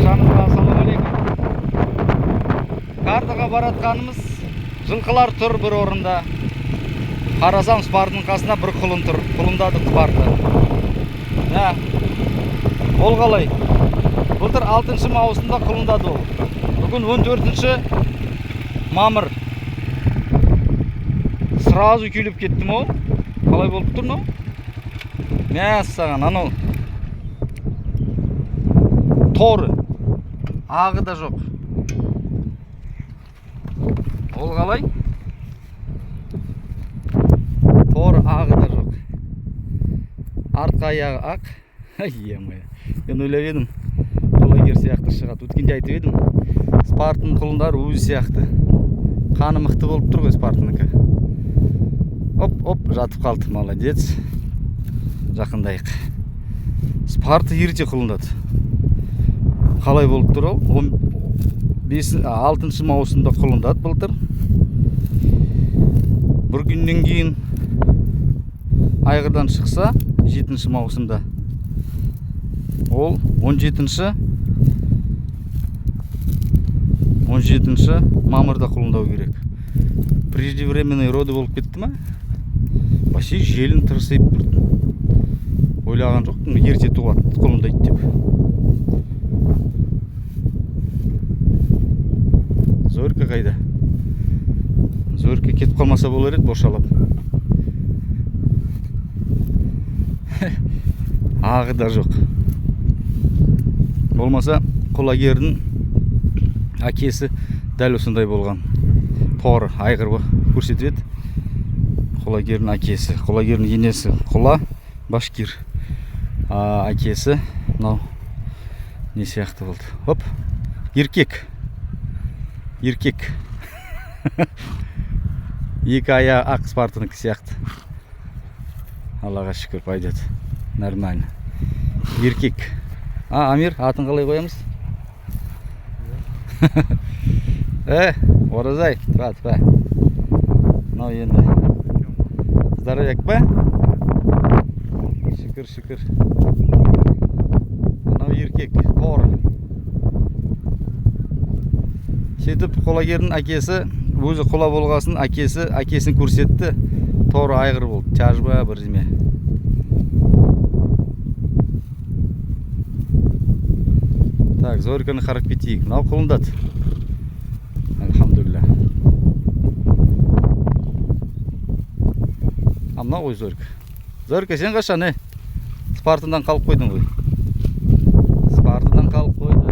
Баршаңызға ассалаумағалейкум. Картаға баратқанымыз жылқылар тұр бір орында. Қарасам Спартының қасына бір құлын тұр. Құлындадық Спарты. Ол қалай? Былтыр 6 маусымда құлындады ол. Бүгін 14 мамыр. Сразу күйліп кетті ме ол? Қалай болып тұр мынау? Мәссаған, анау торы. Ағы да жоқ. Ол қалай? Торы, ағы да жоқ. Артқы аяғы ақ. Ай-емай. Мен ойлап едім, құлагер сияқты шығады. Өткенде айтып едім, Спартының құлындары өзі сияқты. Қаны мықты болып тұр ғой Спартыныкі. Оп, жатып қалды, молодец. Жақындайық. Спарты ерте құлындады. Қалай болып тұр ол? 6 маусымда құлындады былтыр. Бір күннен кейін айғырдан шықса 7 маусымда. Ол 17 мамырда құлындау керек. Преждевременный роды болып кетті ма? Басы желін тырсайып тұрды. Ойлаған жоқтым, ерте туады, құлындайды деп. Зорька қайда? Зорька кетіп қалмаса болар еді, бошалап. Ағы да жоқ. Болмаса, құлагердің әкесі дәл осындай болған. Торы, айғыр көрсетіп еді. Құлагердің әкесі, құлагердің енесі құла, башкир. Әкесі, мынау не сияқты болды. Оп, еркек. Еркек. Екі аяғы ақ Спартыныкі сияқты. Аллаға шүкір, пайдет. Нормально. Еркек. Амир, атын қалай қоямыз? Оразай, тұра. Мынау енді. Здоровяк ба? Шүкір. Мынау еркек, торы. Сөйтіп құлагердің әкесі, өзі құла болғасын, әкесін көрсетті. Торы айғыр болды. Чажба бірдеме. Так, Зорьканы қарап кетейік. Мынау құлындады. Алхамдулилля. Мынау ғой Зорька. Зорька, сен қашан, Спартыдан қалып қойдың ғой. Спартыдан қалып қойды.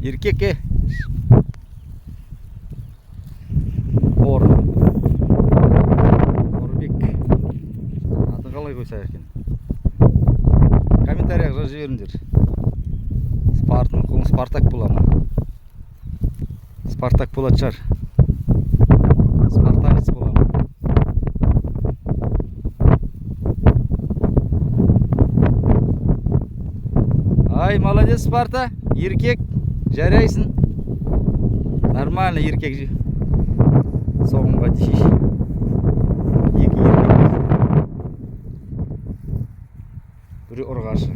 Еркек. Орбек. Атын қалай қойса екен? Комментарияға жазып жіберіңдер. Спартының құлын Спартак бола ма? Спартак болады шығар. Спартанец бола ма? Ай, молодец, Спарта. Еркек. Жарайсың. Нормально еркек. Соғымға дешеш. Екі еркек. Бірі ұрғашы.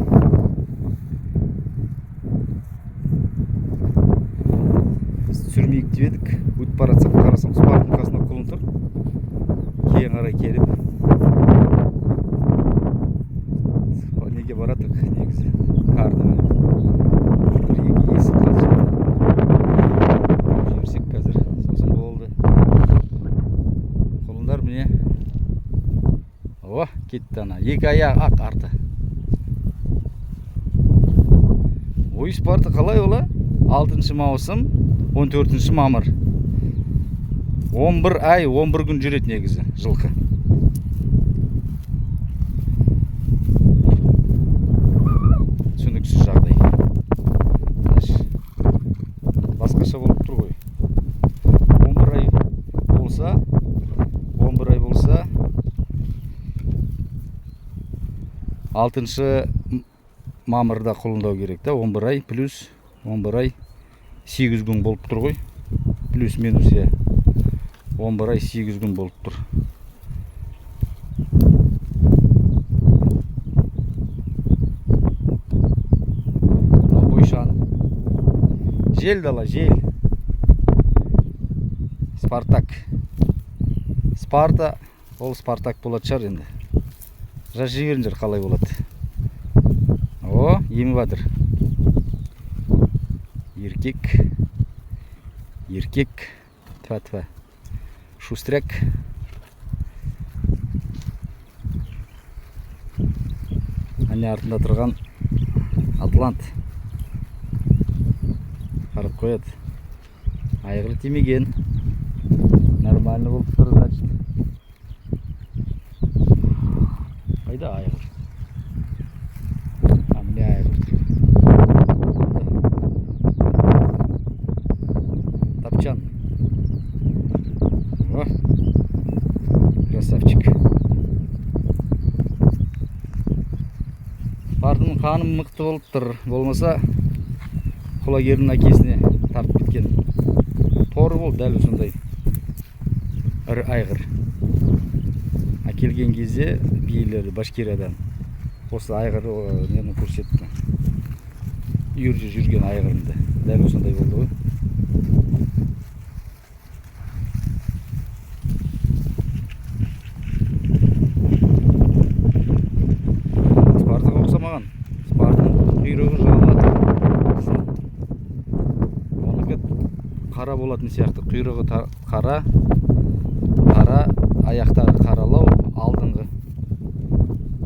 Сүрмейік деп едік. Өтіп баратсақ қарасам Спартының қасына құлын тұр. Кейін қарай келіп. Неге баратық негізі? Карды. Бір-екі есік қалды. Жүрсек қазір. Сосын болды. Құлындар міне. О, кетті ана. Екі аяқ ақ арты. Ой, Спарта қалай ола? 6 маусым, 14 мамыр. 11 ай, 11 күн жүреді негізі жылқы. Түсініксіз жағдай. Басқаша болып тұр ғой. 11 ай болса 6 мамырда құлындау керек та. 11 ай плюс 11 ай 8 күн болып тұр ғой. Плюс минус я. 11 ай 8 gün болып тұр. Бойшан. Жел дала, жел. Спартак. Спарта, ол Спартак болады шығар енді. Жаз жіберіңдер қалай болады. О, емі батыр. Еркек. Еркек. Тва-тва. Шустряк. Әне артында тұрған Атлант. Қарып қояды. Айғыр тимеген. Нормально болып тұр, значит. Қайда айғыр? Міне айғыр. Тапчан. О, красавчик. Бардың қаным мықты болып тұр. Болмаса құлагердің әкесіне тартып кеткен. Торы бол, дәл сондай. Ірі айғыр. Әкелген кезде биелері Башкириядан осы айғыр нені көрсетті. Үйірде жүрген айғырымды. Дәл сондай болды ғой. Спартаға ұқсамаған. Спартаның құйрығы жалы. Оныкі қара болатын сияқты. Құйрығы қара. Қара, аяқтағы қаралау, алдыңғы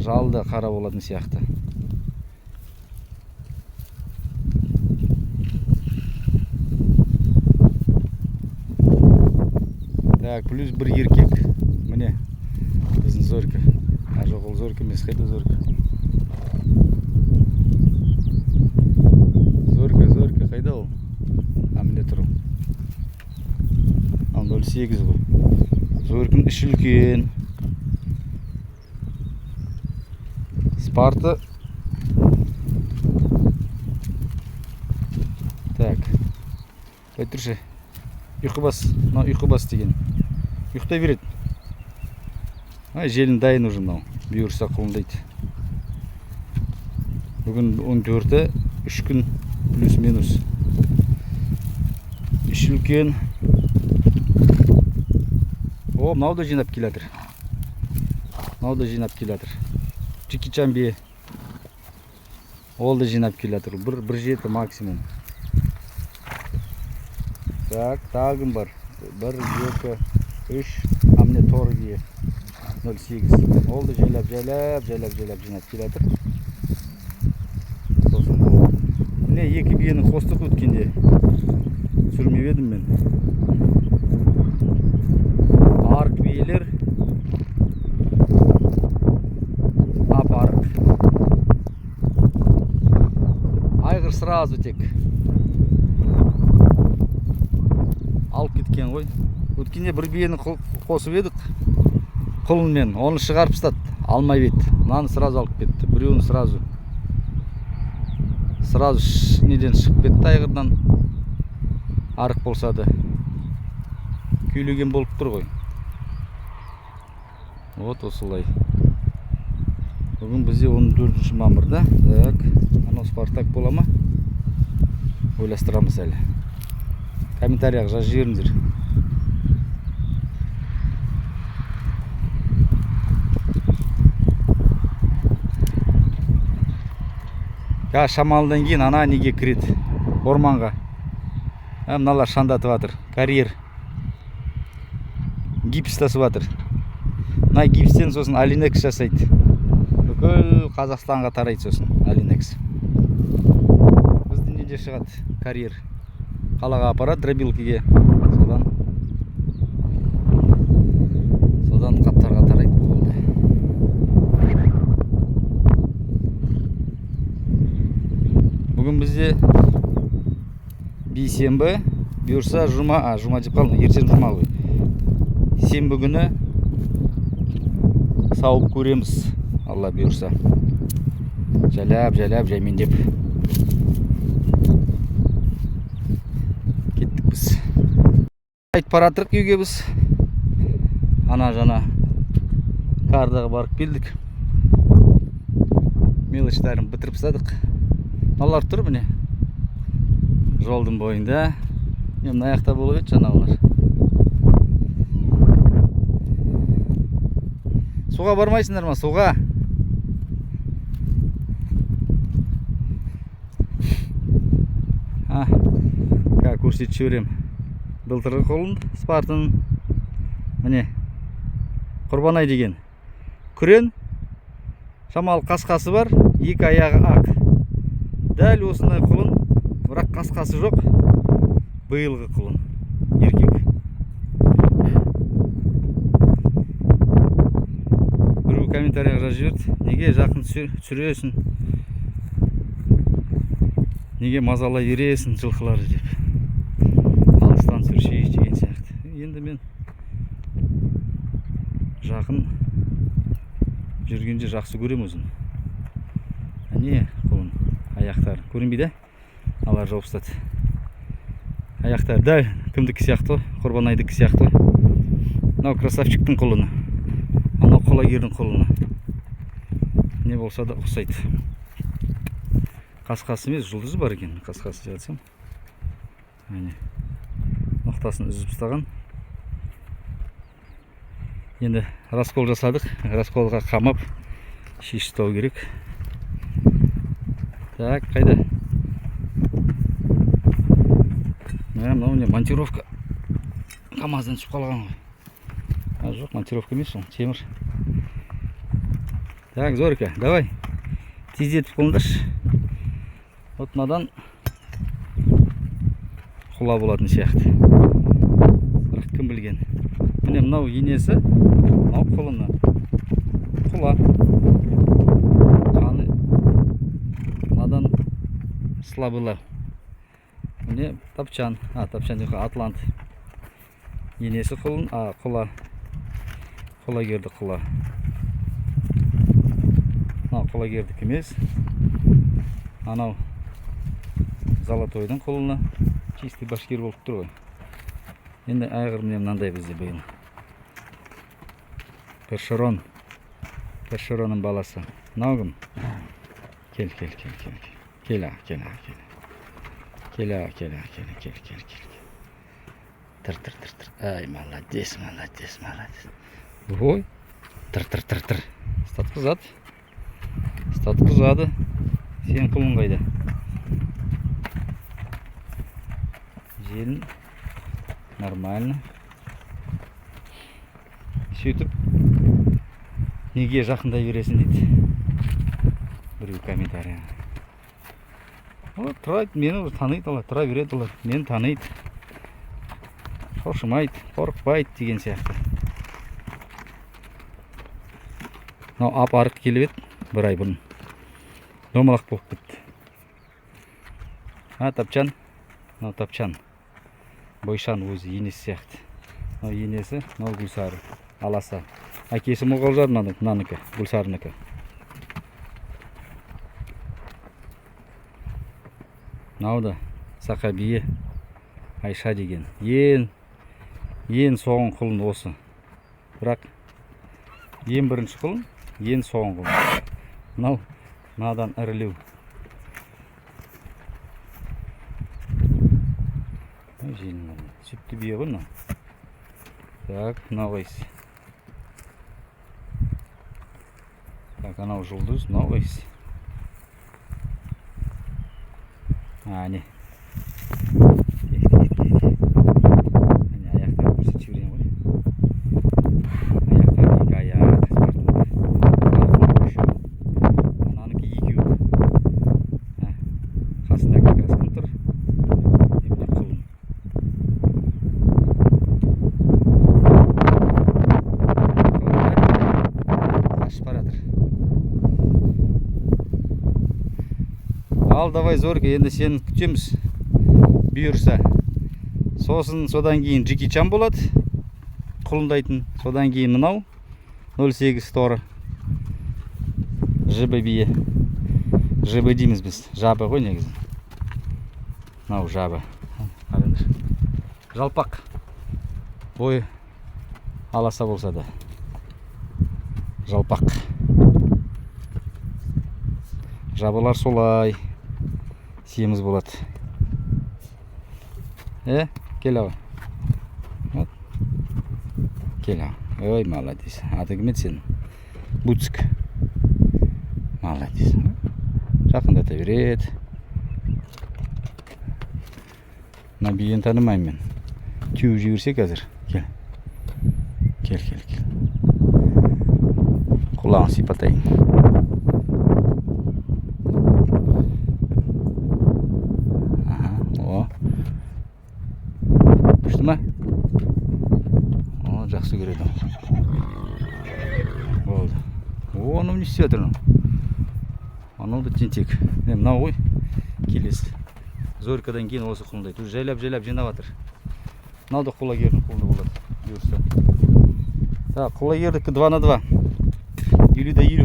жалды қара болатын сияқты. Так, плюс бір еркек. Міне, біздің Зорька. Жоқ, ол Зорька емес, қайда Зорька? Зорька, қайда ол? Міне тұр. 08 ғой. Зорькин іші үлкен. Спарта. Так. Айтыршы. Ұйқы бас деген. Ұйықтай береді. Желін дайын уже мынау. Бұйырса құлындайды. Бүгін 14-і 3 күн плюс-минус. Іші үлкен. О, мынау да жинап келатыр. Чики Чамби. Ол да жинап келатыр. Бір жеті максимум. Так, тағым бар. 1, 2, 3. Амне торы бие. 08. Ол да жайлап жинап келатыр. Сосын бұл. Міне екі биенің қостық өткенде. Сүрмеп едім мен. Арк биелер. Апарк. Айғыр сразу тек. Алып кеткен ғой. Өткенде бір биені қосып едік. Құлынмен. Оны шығарып тастады. Алмай бет. Мынаны сразу алып кетті. Біреуін сразу неден шығып кетті айғырдан. Арық болса да. Күйлеген болып тұр ғой. Вот осылай. Бүгін бізде 14 мамырда. Так, анау Спартак бола ма? Ойластырамыз әлі. Комментарияға жазып жіберіңдер. Шамалдан кейін ана неге кіреді? Орманға. Мыналар шандатып жатыр. Карьер. Гипс тасып жатыр. Мына гипстен сосын Алинекс жасайды. Бүкіл Қазақстанға тарайды сосын Алинекс. Біздің неде шығады? Карьер. Қалаға апарады дробилкеге. Содан қаптарға тарайды болды. Бүгін бізде бейсенбі, бұйырса жұма деп қалдым, ертең жұма ғой. Сенбі күні сауып көреміз, Алла бұйырса. Жалап, жаймендеп. Кеттік біз. Айтып баратырық үйге біз. ана жана кардага барып келдик. Мелочтарын бітіріп тастадық. Алар тұр міне. Жолдың бойында. Мен аяқта болып еді жанағылар. Суға бармайсыңдар ма? Суға. Көрсетіп жіберем. Былтырғы қолын Спартаның міне Құрбанай деген күрен, шамалы қасқасы бар, екі аяғы ақ. Дәл осындай құлын, бірақ қасқасы жоқ. Биылғы құлын, еркек. Біреу комментарияға жазып жіберді. Неге жақын түсіресің? Неге мазалай бересің жылқыларды деп. Алыстан түсіршейік деген сияқты. Енді мен жақын жүргенде жақсы көрем өзін. Не құлын аяқтары көрінбейді. Алар жауып тастады. Аяқтары дәл кімдікі сияқты, Құрбанайдікі сияқты. Мынау красавчиктің құлыны. Анау құлагердің құлыны. Не болса да ұқсайды. Қасқасы емес, жұлдызы бар екен. Қасқасы деп айтсам. Ноқтасын үзіп тастаған. Енді раскол жасадық. Расколға қамап шешіп тастау керек. Так, қайда? Мынау не монтировка. КамАЗдан түсіп қалған ғой. Жоқ, монтировка емес ол, темір. Так, Зорика, давай. Тездетіп қолындашы. Вот мынадан құла болатын сияқты. Бірақ кім білген. Міне мынау енесі, мынау құлыны. Құла. Қаны мынадан слабылау. Міне тапчан. Тапчан жоқ, Атлант. Енесі құлын, құла. Құлагерді құла. Мынау құлагердікі емес. Анау Золотойдың құлыны. Чистый башкир болып тұр ғой. Енді айғыр міне мынандай бізде биыл. Першерон. Першеронның баласы. Мынау кім? Кел. Тыр. Ай, молодец. Ой. Тыр. Статқызады. Сен құлын қайда? Желін. Нормально. Сөйтіп, неге жақындай бересің дейді. Біреу комментария. Мені таниды олар, тұра береді олар. Мені таниды. Шошымайды, қорықпайды деген сияқты. Мынау ап-арық келіп еді, бір ай бұрын. Домалақ болып бітті. Тапчан. Мынау тапчан. Бойшан өзі енесі сияқты. Мынау енесі, мынау Гүлсары. Аласа. Әкесі Мұғалжар мынаныкі, Гүлсарынікі. Мынау да Сақа бие Айша деген. Ең соғын құлын осы. Бірақ ең бірінші құлын, ең соғын құлын. Мынау мынадан ірілеу. Сүтті бие ғой мынау. Так, мынау қайсы. Так, анау жұлдыз, мынау қайсы. Не. Аяқтар көрсетіп жіберейін ғой. Аяқтар екі аяқ. Ананыкі екеу. Қасында кәкәс кім тұр? Еміне құлын. Қашып баратыр. Ал, давай, Зорка, енді сені күтеміз. Бұйырса. Содан кейін Джеки Чан болады. Құлындайтын. Содан кейін мынау 08 торы. Жібі бие. Жібі дейміз біз. Жабы ғой негізі. Мынау жабы. Жалпақ. Бойы аласа болса да жалпақ. Жабылар солай семіз болады. Кел ау. Вот. Кел ау. Ой, молодец. Аты кім еді сенің? Буцик. Молодец. Жақындата береді. Мына биені танымаймын мен. Теуіп жіберсе қазір. Кел. Кел. Құлағын сипатайын. Күшті ма? Жақсы көреді. Болды. Оны не істеп жатыр? Анау да тентек. Мынау ғой. Келесі. Зорькадан кейін осы құлындайды. Уже жайлап жинап жатыр. Мынау да құлагердің құлыны болады. Бұйырса. Так, құлагердікі 2 на 2. 50-50.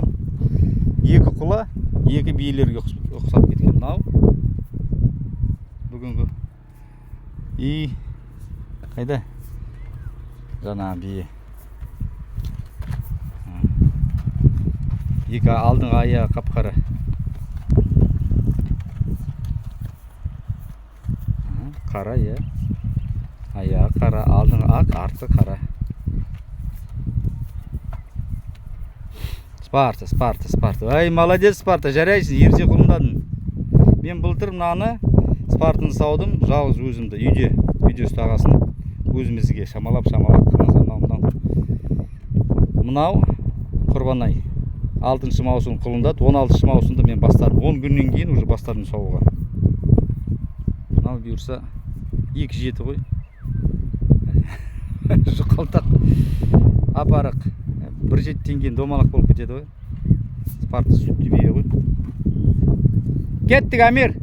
Екі құла, екі биелерге ұқсап кеткен. Мынау бүгінгі. Қайда? Жаңа бие. Екі алдыңғы аяғы қап-қара. Қара, е. Аяғы қара, алдыңғы ақ, арты қара. Спарта. Ай, молодец, Спарта, жарайсың, ерте құлындадың. Мен былтыр мынаны Спартаны саудым, жалғыз өзімді, үйде ұстағасын. Өзімізге шамалап мынау Құрбанай 6-шы маусым құлындады, 16-шы маусымда мен бастадым. 10 күннен кейін уже бастадым сауға. Мынау бұйырса 2-7 ғой. Жұқалтақ апарық 1-7-тен кейін домалақ болып кетеді ғой. Спарта сүтті бие ғой. Кеттік, Амир.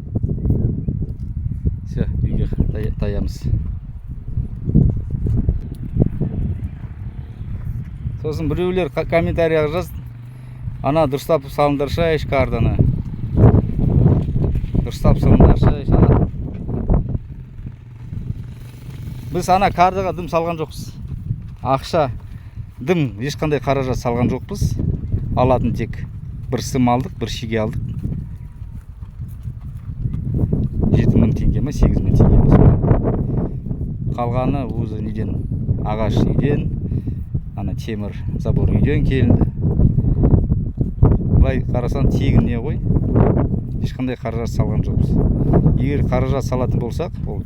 Все, үйге таямыз. Сосын біреулер комментарияға жаз. Ана дұрыстап салындарша еш карданы. Дұрыстап салындарша еш ана. Біз ана кардыға дым салған жоқпыз. Ақша, дым, ешқандай қаражат салған жоқпыз. Алатын тек бір сым алдық, бір шеге алдық. 7.000 теңге ме, 8.000 теңге ме. Қалғаны өзі неден, ағаш үйден, ана темір забор үйден келінді. Бұлай қарасан тегін не ғой, ешқандай қаражат салған жоқпыз. Егер қаражат салатын болсақ, ол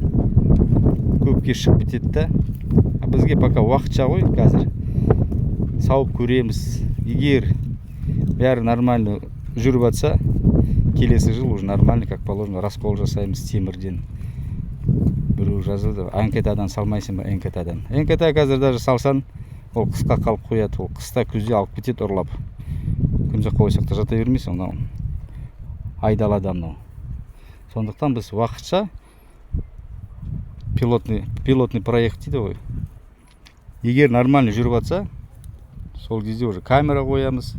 көпке шығып бітеді да. Бізге пока уақытша ғой қазір. Сауып көреміз. Егер бәрі нормально жүріп атса, келесі жыл уже нормально, как положено, раскол жасаймыз темірден. Біреу жазылды, анкетадан салмайсың ба, анкетадан. Анкета қазір даже салсан, ол қысқа қалып қояды, ол қыста күзде алып кетеді ұрлап. Күнде қойсақ та жата бермейсің, мынау айдалада мынау. Сондықтан біз уақытша пилотный проект дейді ғой. Егер нормально жүріп атса, сол кезде уже камера қоямыз.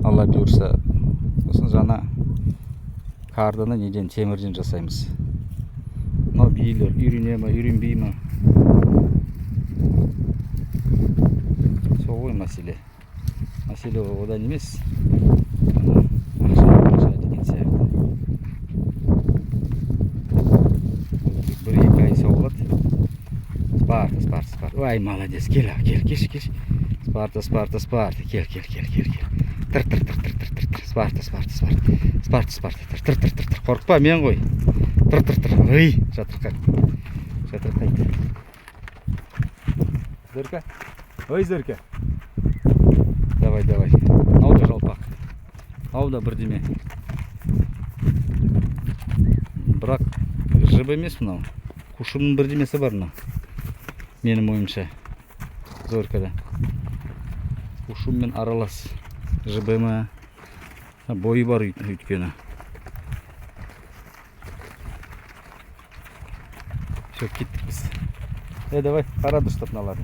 Алла бұйырса, сосын жаңа карданы неден, темірден жасаймыз. Мынау биелер үйрене ме, үйренбей ме? Сол ғой мәселе. Мәселе одан емес. Ақша деген сияқты. 1-2 ай сауылады. Спарта. Ой, молодец, кел. Спарта. Кел. Тыр. Спарта. Тыр. Қорқпа, мен ғой. Тыр. Ой, жатырқайды. Зорка. Ой, Зорка. Давай. Ауда жалпақ. Ауда бірдеме. Бірақ жібі емес мынау. Кушымның бірдемесі бар мынау. Менің ойымша. Зоркада. Кушыммен аралас. Жібі бойы бар үйткені. Все, кеттік біз. Давай, қара дұрыстап налады.